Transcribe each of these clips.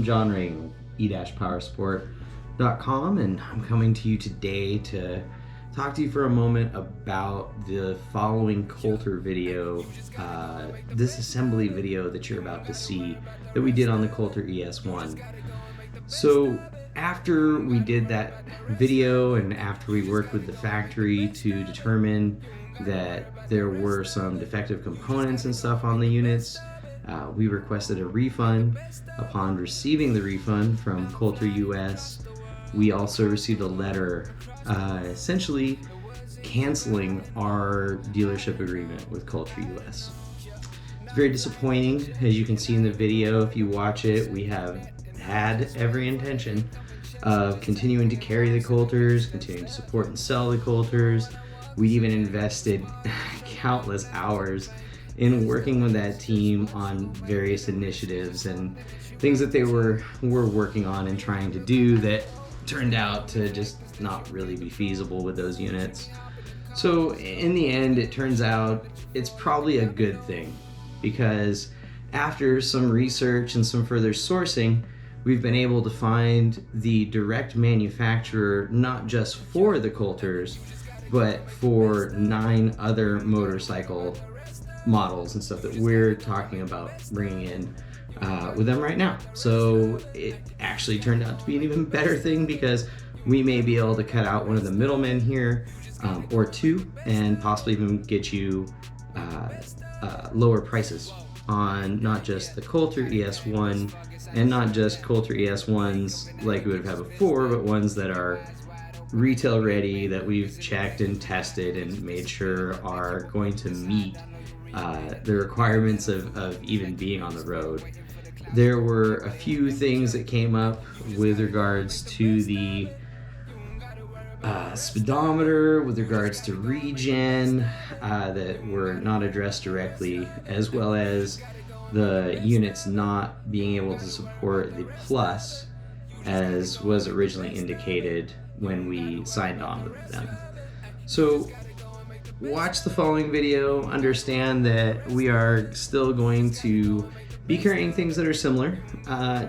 I'm John Reagan, E-Powersport.com, and I'm coming to you today to talk to you for a moment about the following Kollter video, disassembly video that you're about to see that we did on the Kollter ES-1. So after we did that video and after we worked with the factory to determine that there were some defective components and stuff on the units, we requested a refund. Upon receiving the refund from Kollter US, we also received a letter essentially canceling our dealership agreement with Kollter US. It's very disappointing. As you can see in the video, if you watch it, we have had every intention of continuing to carry the Kollters, continuing to support and sell the Kollters. We even invested countless hours in working with that team on various initiatives and things that they were working on and trying to do that turned out to just not really be feasible with those units. So in the end, it turns out it's probably a good thing, because after some research and some further sourcing, we've been able to find the direct manufacturer not just for the Kollters, but for 9 other motorcycle models and stuff that we're talking about bringing in with them right now. So it actually turned out to be an even better thing, because we may be able to cut out one of the middlemen here or two, and possibly even get you lower prices on not just the Kollter ES-1 and not just Kollter ES-1s like we would have had before, but ones that are retail ready, that we've checked and tested and made sure are going to meet the requirements of even being on the road. There were a few things that came up with regards to the speedometer, with regards to regen, that were not addressed directly, as well as the units not being able to support the plus as was originally indicated when we signed on with them. So watch the following video, understand that we are still going to be carrying things that are similar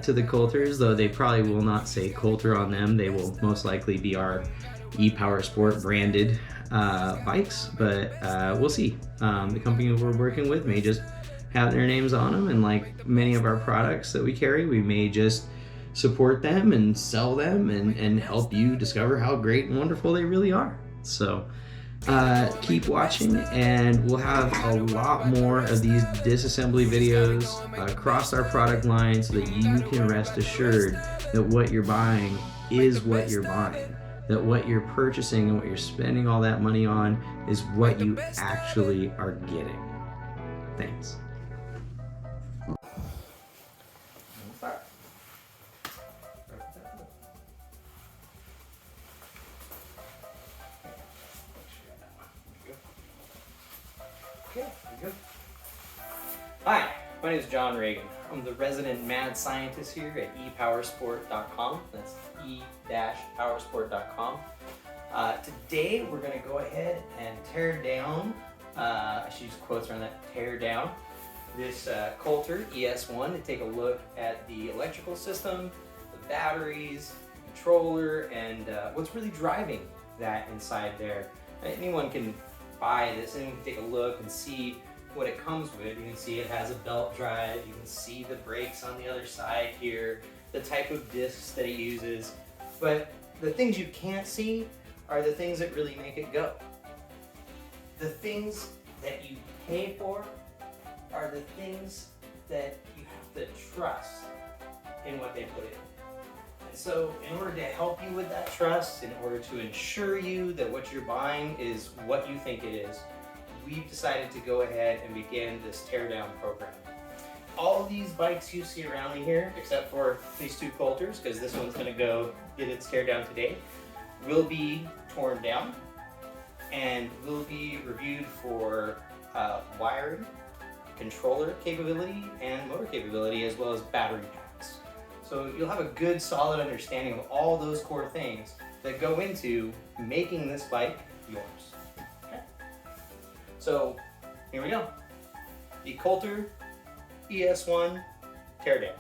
to the Kollters, though they probably will not say Kollter on them. They will most likely be our E-Powersport branded bikes, but we'll see. The company we're working with may just have their names on them, and like many of our products that we carry, we may just support them and sell them and help you discover how great and wonderful they really are. So keep watching, and we'll have a lot more of these disassembly videos across our product line, so that you can rest assured that what you're buying is what you're buying, that what you're purchasing and what you're spending all that money on is what you actually are getting. Thanks. Okay, good. Hi, my name is John Reagan. I'm the resident mad scientist here at E-Powersport.com. That's E-Powersport.com. Today we're going to go ahead and tear down, I should use quotes around that, tear down this Kollter ES-1 to take a look at the electrical system, the batteries, controller, and what's really driving that inside there. Anyone can buy this and you can take a look and see what it comes with. You can see it has a belt drive, you can see the brakes on the other side here, the type of discs that it uses, but the things you can't see are the things that really make it go. The things that you pay for are the things that you have to trust in what they put in. And so in order to help you with that trust, in order to ensure you that what you're buying is what you think it is, we've decided to go ahead and begin this teardown program. All of these bikes you see around me here, except for these 2 Kollters, because this one's going to go get its teardown today, will be torn down and will be reviewed for wiring, controller capability, and motor capability, as well as battery packs. So you'll have a good solid understanding of all those core things that go into making this bike yours. Okay? So here we go. The Kollter ES-1 Teardown.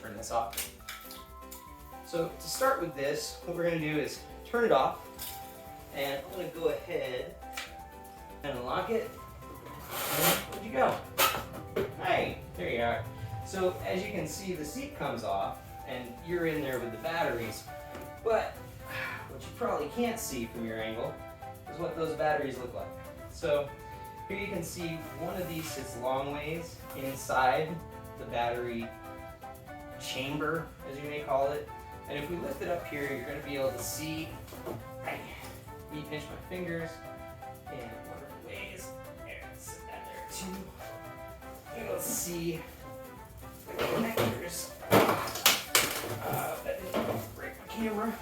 turn this off. So to start with this, what we're going to do is turn it off, and I'm going to go ahead and unlock it. And where'd you go? Hey, there you are. So as you can see, the seat comes off, and you're in there with the batteries. But what you probably can't see from your angle is what those batteries look like. So here you can see one of these sits long ways inside the battery chamber, as you may call it. And if we lift it up here, you're going to be able to see, me pinch my fingers in one of the ways. There, sit that there too. You're able to see the connectors. That didn't break my camera.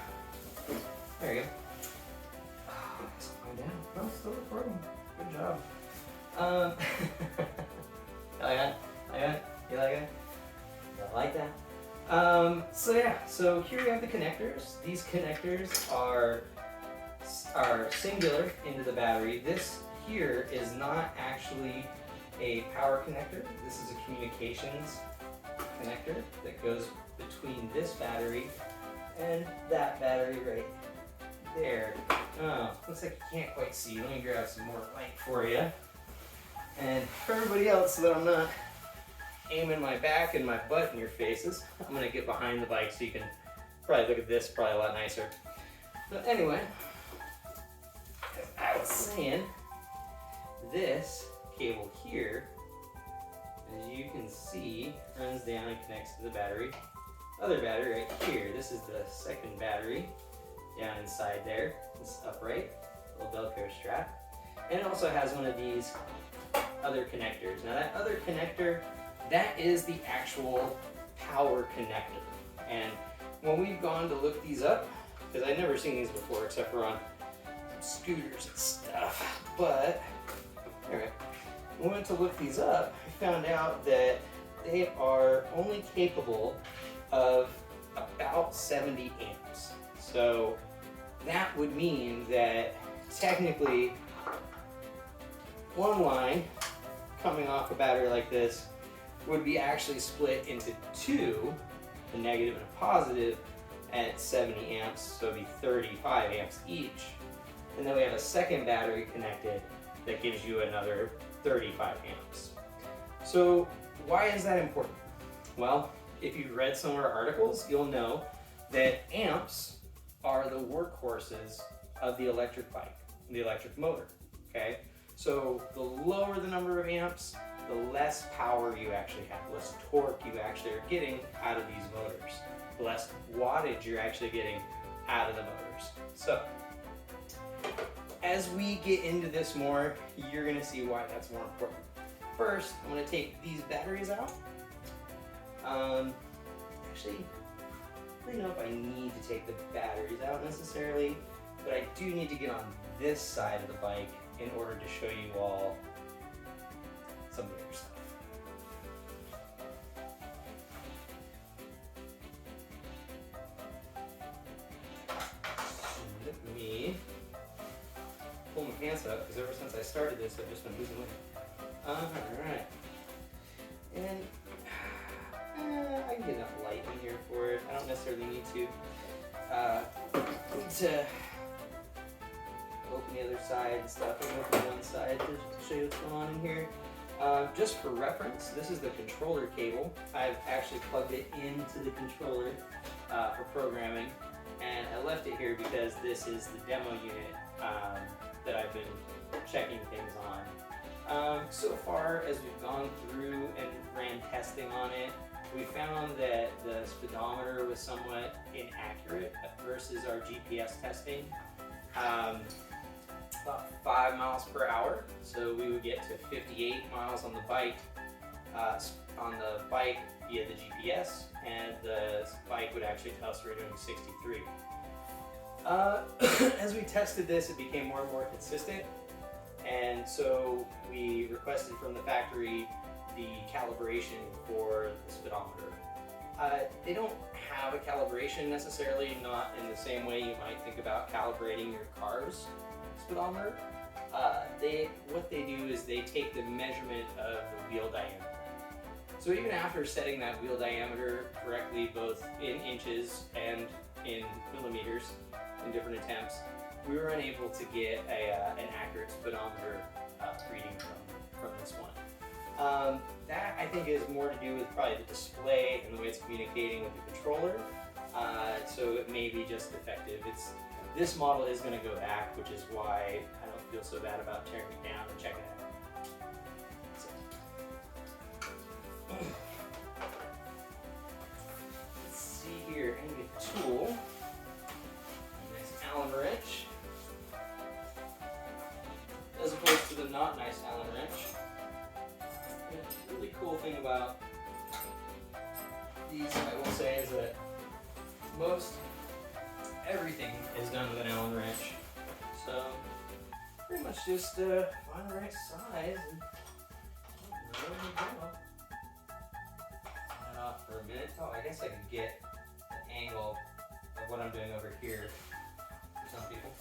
There you go. It's going down. No, it's still recording. Good job. You like that? You like it? I like that. So yeah, so here we have the connectors. These connectors are singular into the battery. This here is not actually a power connector. This is a communications connector that goes between this battery and that battery right there. Oh, looks like you can't quite see. Let me grab some more light for you. And for everybody else, so that I'm not aiming my back and my butt in your faces, I'm gonna get behind the bike so you can probably look at this, probably a lot nicer. But anyway, as I was saying, this cable here, as you can see, runs down and connects to the battery. Other battery right here. This is the second battery down inside there. It's upright, little Velcro strap. And it also has one of these other connectors. Now that other connector, that is the actual power connector. And when we've gone to look these up, because I'd never seen these before except for on scooters and stuff, but anyway, when we went to look these up, we found out that they are only capable of about 70 amps. So that would mean that technically one line coming off a battery like this would be actually split into two, a negative and a positive, at 70 amps, so it'd be 35 amps each. And then we have a second battery connected that gives you another 35 amps. So why is that important? Well, if you've read some of our articles, you'll know that amps are the workhorses of the electric bike, the electric motor, okay? So the lower the number of amps, the less power you actually have, the less torque you actually are getting out of these motors, the less wattage you're actually getting out of the motors. So as we get into this more, you're gonna see why that's more important. First, I'm gonna take these batteries out. Actually, I don't know if I need to take the batteries out necessarily, but I do need to get on this side of the bike in order to show you all some of the other stuff. Let me pull my pants up, because ever since I started this, I've just been losing weight. Alright. And I can get enough light in here for it. I don't necessarily need to open the other side and stuff. I'm going to open one side to show you what's going on in here. Just for reference, this is the controller cable. I've actually plugged it into the controller for programming, and I left it here because this is the demo unit that I've been checking things on. So far as we've gone through and ran testing on it, we found that the speedometer was somewhat inaccurate versus our GPS testing. About 5 miles per hour, so we would get to 58 miles on the bike via the GPS, and the bike would actually tell us we were doing 63. As we tested this, it became more and more consistent, and so we requested from the factory the calibration for the speedometer. They don't have a calibration necessarily, not in the same way you might think about calibrating your car's speedometer. What they do is they take the measurement of the wheel diameter. So even after setting that wheel diameter correctly, both in inches and in millimeters in different attempts, we were unable to get an accurate speedometer reading from this one. That I think is more to do with probably the display and the way it's communicating with the controller. So it may be just defective. This model is going to go back, which is why I don't feel so bad about tearing it down and checking it out. So. Let's see here. I need a tool. Nice Allen wrench. As opposed to the not nice Allen wrench. And the really cool thing about these, I will say, is that most everything is done with an Allen wrench. So pretty much just find the right size and there we go. Turn that off for a minute. Oh, I guess I could get the angle of what I'm doing over here for some people.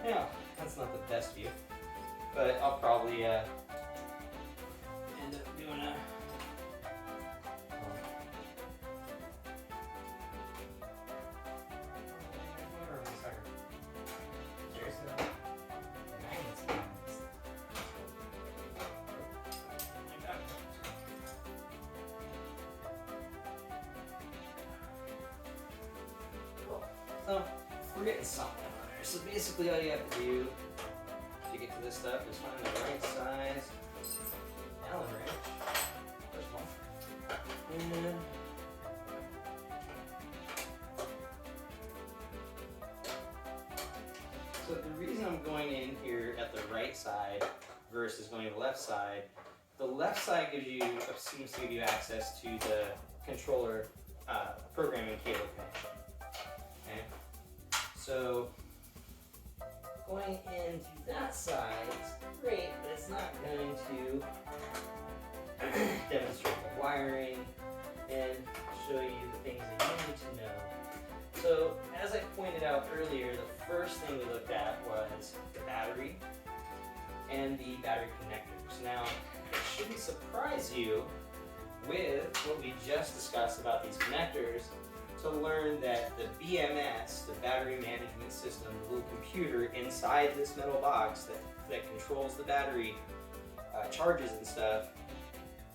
Yeah, that's not the best view, but I'll probably end up doing a so we're getting something. So basically all you have to do to get to this stuff is find the right size Allen wrench, first of all. And so the reason I'm going in here at the right side versus going to the left side seems to give you access to the controller programming cable connection. Okay? So going into that side is great, but it's not going to demonstrate the wiring and show you the things that you need to know. So as I pointed out earlier, the first thing we looked at was the battery and the battery connectors. Now, it shouldn't surprise you with what we just discussed about these connectors to learn that the BMS, the battery management system, the little computer inside this metal box that controls the battery charges and stuff,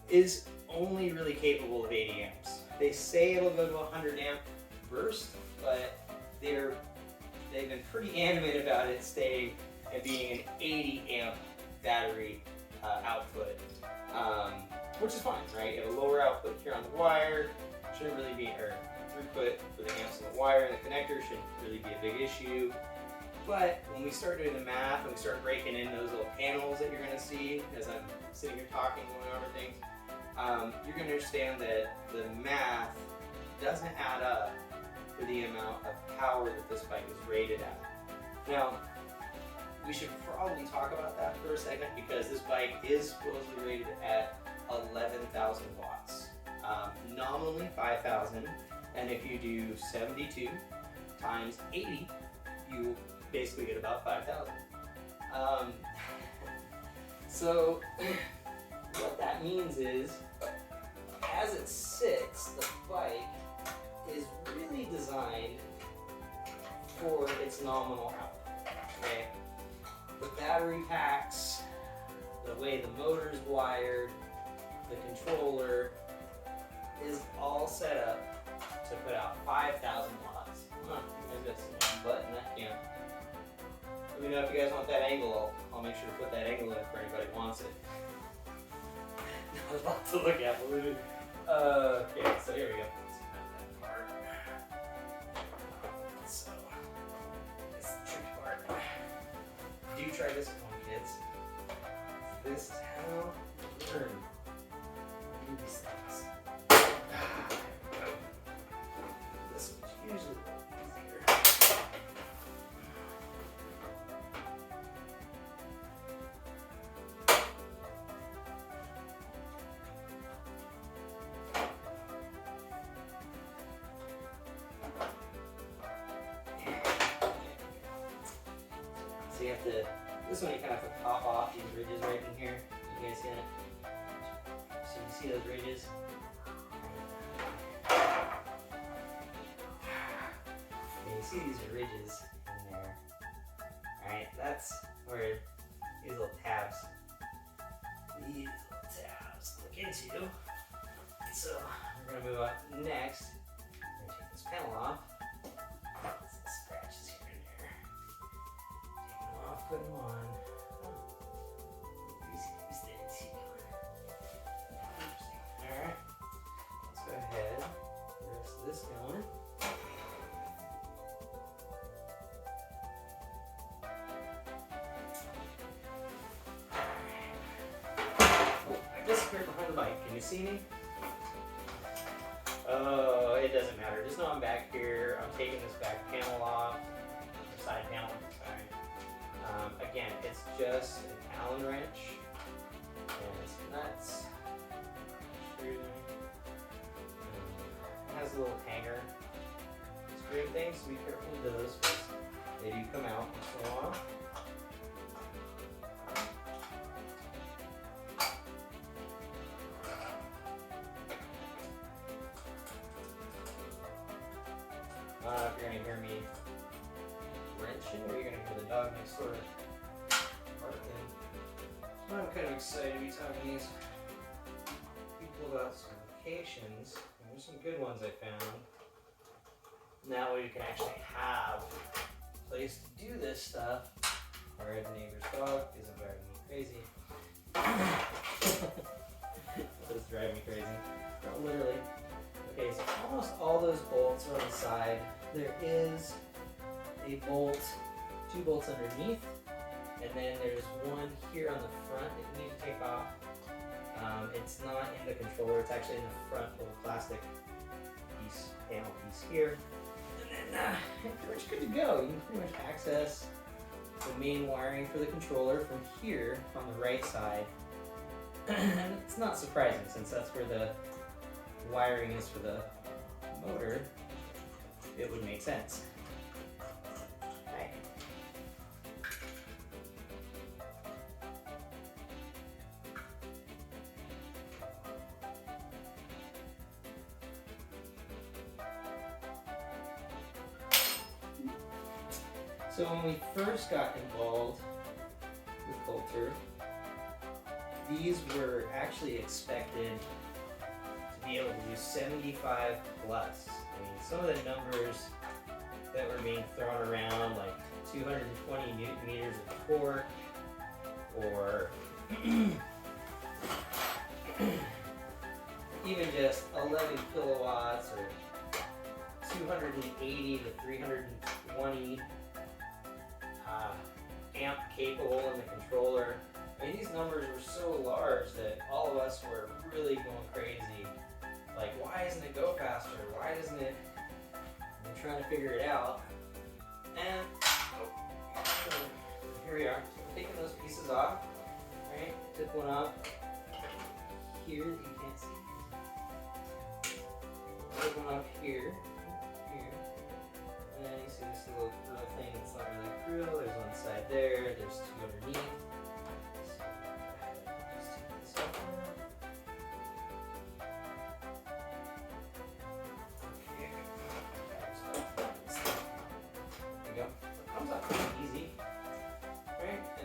is only really capable of 80 amps. They say it'll go to 100 amp burst, but they've been pretty animate about it staying and being an 80 amp battery output, which is fine, right? You have a lower output here on the wire, shouldn't really be, or throughput for the amps on the wire and the connector shouldn't really be a big issue. But when we start doing the math and we start breaking in those little panels that you're going to see as I'm sitting here talking, going over things, you're going to understand that the math doesn't add up for the amount of power that this bike is rated at. Now, we should probably talk about that for a second because this bike is supposedly rated at 11,000 watts. Nominally 5,000, and if you do 72 times 80, you basically get about 5,000. So what that means is, as it sits, the bike is really designed for its nominal output. Okay? The battery packs, the way the motor's wired, the controller is all set up to put out 5,000 watts. Huh, I missed one button, that can't. Let me know if you guys want that angle. I'll make sure to put that angle in for anybody who wants it. There's a lot to look at. Okay, so here we go. So, this is the tricky part. Do try this at home, kids. This is how you learn. Do these things. This one's usually easier. pop off these ridges right in here. You guys see that? So you see those ridges? Yeah, you see these ridges in there. Alright, that's where these little tabs look into. So we're going to move on next. I'm going to take this panel off. Some scratches here and there. Take them off, put them on. These things here. Interesting. Alright, let's go ahead. The rest of this going. I disappeared behind the bike. Can you see me? Oh, it doesn't matter. Just know I'm back here. I'm taking this back panel off. Or side panel, sorry. Again, it's just an Allen wrench. And it's nuts. Screw. It has a little hanger. Screw things, so be careful with those. They do come out once in a while. If you're going to hear me wrenching, or you're going to hear the dog next door barking. So I'm kind of excited to be talking to these people about some locations. There's some good ones I found. And that way you can actually have a place to do this stuff where the neighbor's dog isn't driving me crazy. It does drive me crazy. Not literally. Okay, so almost all those bolts are on the side. There is a bolt, 2 bolts underneath, and then there's one here on the front that you need to take off. It's not in the controller, it's actually in the front little plastic piece, panel piece here. And then you're pretty much good to go. You can pretty much access the main wiring for the controller from here on the right side. And it's not surprising since that's where the wiring is for the motor. It would make sense. Right. So when we first got involved with Kollter, these were actually expected to be able to do 75 plus. I mean, some of the numbers that were being thrown around, like 220 Newton meters of torque, or even just 11 kilowatts, or 280 to 320 amp capable in the controller. I mean, these numbers were so large that all of us were really going crazy. Like, why doesn't it go faster? Why doesn't it? I'm trying to figure it out. And here we are, taking those pieces off. Right, tip one up here that you can't see. Tip one up here. And then you see this little grill thing that's not really a grill. There's one side there. There's 2 underneath.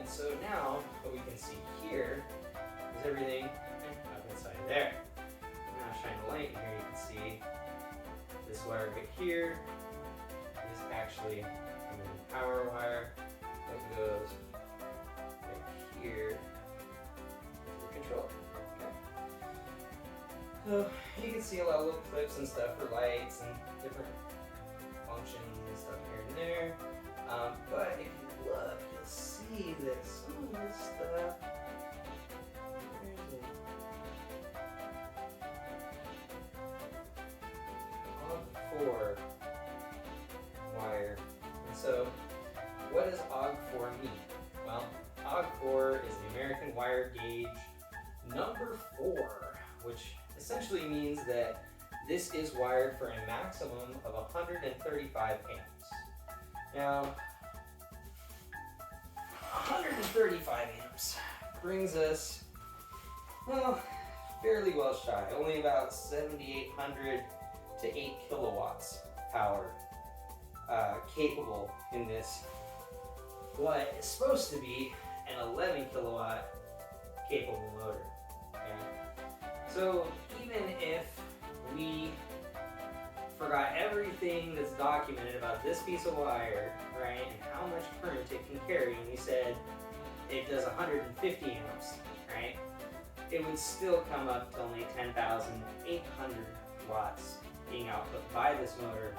So now, what we can see here is everything up inside there. Now shine the light, and here you can see this wire right here is actually a power wire that goes right here to the controller. Okay. So you can see a lot of little clips and stuff for lights and different functions and stuff here and there. But if you look, you'll see that some of this stuff, there's a OG4 wire. And so, what does OG4 mean? Well, OG4 is the American Wire Gauge number 4, which essentially means that this is wired for a maximum of 135 amps. Now, 135 amps brings us, well, fairly well shy, only about 7,800 to 8 kilowatts power capable in this, what is supposed to be an 11 kilowatt capable motor. Okay? So even if we forgot everything that's documented about this piece of wire, right, and how much current it can carry, and we said it does 150 amps, right, it would still come up to only 10,800 watts being output by this motor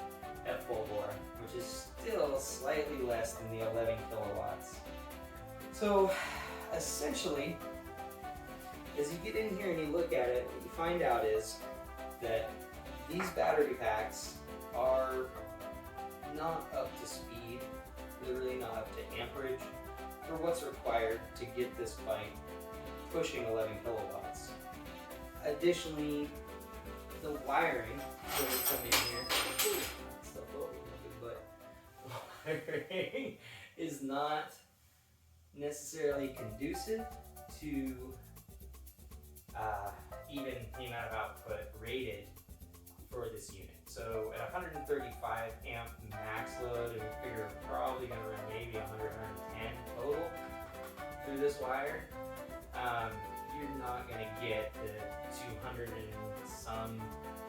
at full bore, which is still slightly less than the 11 kilowatts. So essentially, as you get in here and you look at it, what you find out is that these battery packs are not up to speed, literally not up to amperage for what's required to get this bike pushing 11 kilowatts. Additionally, the wiring, so we come in here, stuff over, but wiring is not necessarily conducive to even the amount of output rated for this unit. So at 135 amp max load, and we figure we're probably going to run maybe 100, 110 total through this wire, you're not going to get the 200 and some,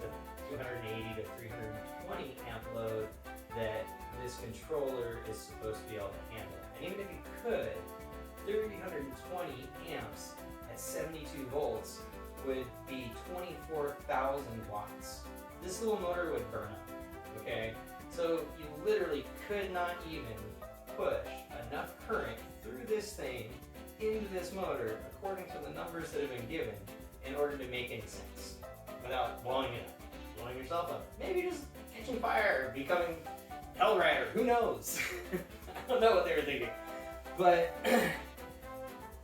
the 280 to 320 amp load that this controller is supposed to be able to handle. And even if you could, 320 amps at 72 volts would be 24,000 watts. This little motor would burn up, okay? So you literally could not even push enough current through this thing into this motor, according to the numbers that have been given, in order to make any sense, without blowing it up, blowing yourself up. Maybe just catching fire, becoming Hell Rider, who knows? I don't know what they were thinking. But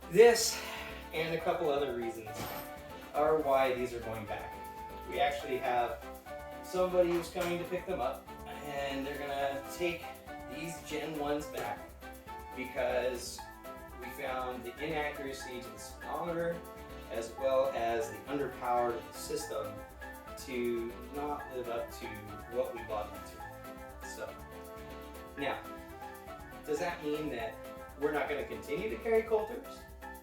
this and a couple other reasons are why these are going back. We actually have somebody who's coming to pick them up, and they're gonna take these Gen 1s back because we found the inaccuracy to the speedometer as well as the underpowered of the system to not live up to what we bought into. So, now, does that mean that we're not going to continue to carry Kollters?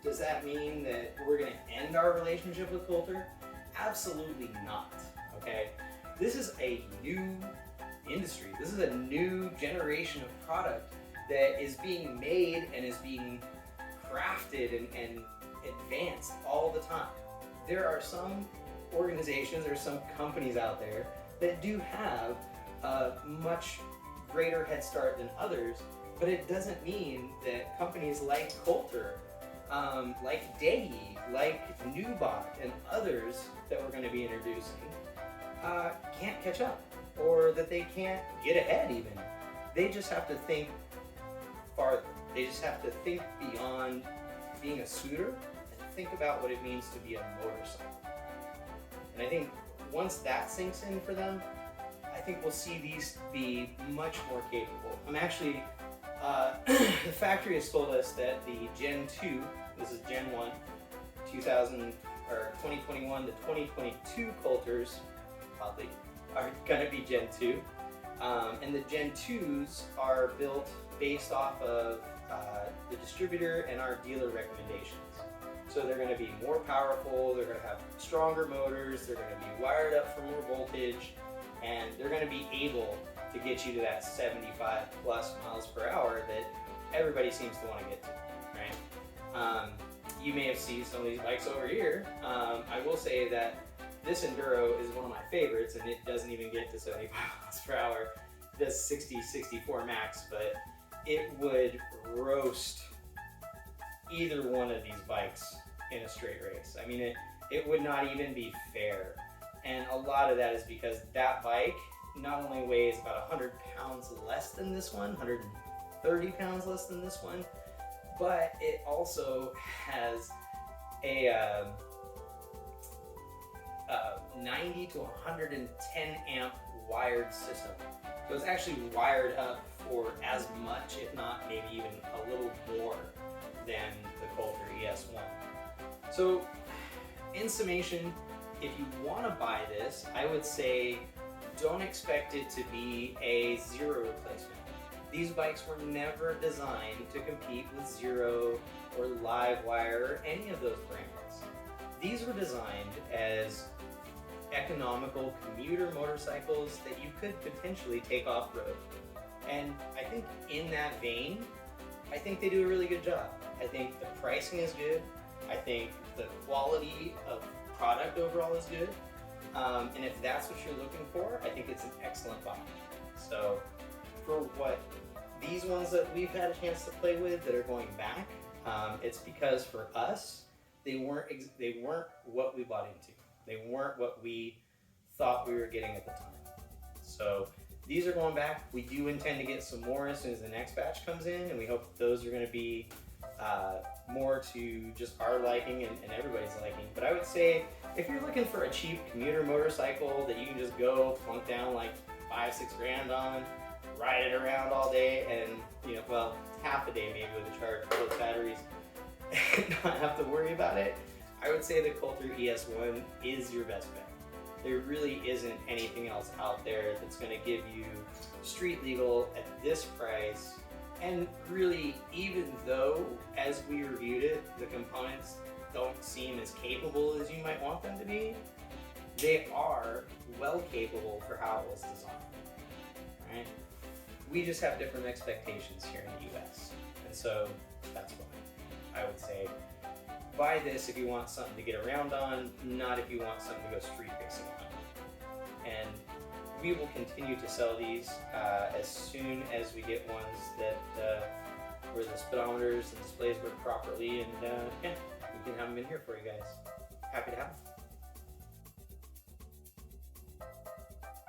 Does that mean that we're going to end our relationship with Kollter? Absolutely not, okay? This is a new industry. This is a new generation of product that is being made and is being crafted and advanced all the time. There are some organizations, there are some companies out there that do have a much greater head start than others, but it doesn't mean that companies like Kollter, like Deggy, like Newbot, and others that we're going to be introducing can't catch up, or that they can't get ahead even. They just have to think farther. They just have to think beyond being a scooter and think about what it means to be a motorcycle. And I think once that sinks in for them, I think we'll see these be much more capable. I'm actually, the factory has told us that the Gen 2, this is Gen 1, 2021 to 2022 Kollters, oddly, are going to be Gen 2. And the Gen 2s are built based off of the distributor and our dealer recommendations. So they're going to be more powerful, they're going to have stronger motors, they're going to be wired up for more voltage, and they're going to be able to get you to that 75 plus miles per hour that everybody seems to want to get to, right? You may have seen some of these bikes over here. I will say that this Enduro is one of my favorites, and it doesn't even get to 75 miles per hour. It does 60, 64 max, but it would roast either one of these bikes in a straight race. I mean, it would not even be fair. And a lot of that is because that bike not only weighs about 100 pounds less than this one, 130 pounds less than this one, but it also has a 90 to 110 amp wired system. So it's actually wired up for as much, if not maybe even a little more than the Kollter ES-1. So in summation, if you want to buy this, I would say don't expect it to be a Zero replacement. These bikes were never designed to compete with Zero or Livewire or any of those brands. These were designed as economical commuter motorcycles that you could potentially take off-road. And I think in that vein, I think they do a really good job. I think the pricing is good. I think the quality of product overall is good. And if that's what you're looking for, I think it's an excellent bike. So for what these ones that we've had a chance to play with that are going back, it's because for us, they weren't what we bought into. They weren't what we thought we were getting at the time. So these are going back. We do intend to get some more as soon as the next batch comes in, and we hope that those are going to be more to just our liking and everybody's liking. But I would say if you're looking for a cheap commuter motorcycle that you can just go plunk down like $5-6 grand on, ride it around all day, and well, half a day maybe with a charge for both batteries, and not have to worry about it, I would say the Kollter ES-1 is your best bet. There really isn't anything else out there that's going to give you street legal at this price. And really, even though, as we reviewed it, the components don't seem as capable as you might want them to be, they are well capable for how it was designed, right? We just have different expectations here in the US. And so that's why I would say buy this if you want something to get around on, not if you want something to go street racing on. And we will continue to sell these as soon as we get ones that where the speedometers and displays work properly, and yeah, we can have them in here for you guys. Happy to have them.